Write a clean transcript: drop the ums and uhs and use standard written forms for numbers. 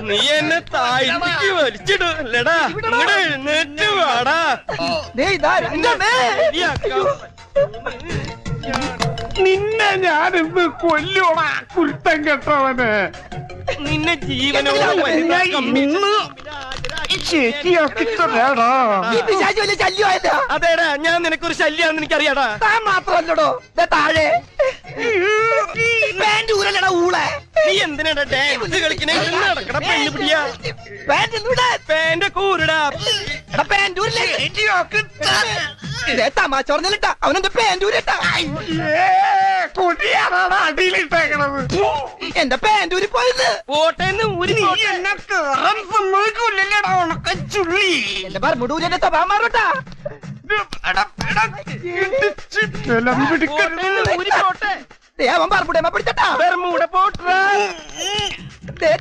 നീ എന്നെ താഴ്ത്തിക്ക് വലിച്ചിടൂല്ലടാ. ഇവിടെ എഴുന്നേറ്റ് വാടാ. നിന്നെ ഞാനിന്ന് കൊല്ലോടാ കുരുത്തം കെട്ടവന്. നിന്നെ ജീവനോട് അതേടാ, ഞാൻ നിനക്കൊരു ശല്യാണെന്ന് എനിക്കറിയാടാ. താൻ മാത്രല്ലടോ താഴെ നീ എന്തിനാടാ ഡാൻസ് കളിക്കണേ? നടക്കട പെണ്ണു പിടിയാ. പാന്റെ കൂരടാ. തമാശ പറഞ്ഞിട്ടാ അവനെന്റെ പാൻറ്റൂരിട്ടാ. കൊടിയാണാണ് അടിയിലിട്ടേക്കണത്. എന്റെ പാൻറ്റൂരി പോയത് പോട്ടേന്ന് ഊരി എന്നെ കേറാൻ സമ്മതിക്കൂല്ലല്ലേടാ ഉണക്കച്ചുള്ളി. എന്റെ പറമ്പൂരിന്റെ സ്വഭാവം മാറോട്ടാ. ഊരി പോട്ടെ. അവൻ പറമ്പൂടെ പിടിച്ചട്ടാ. പോട്ടെ.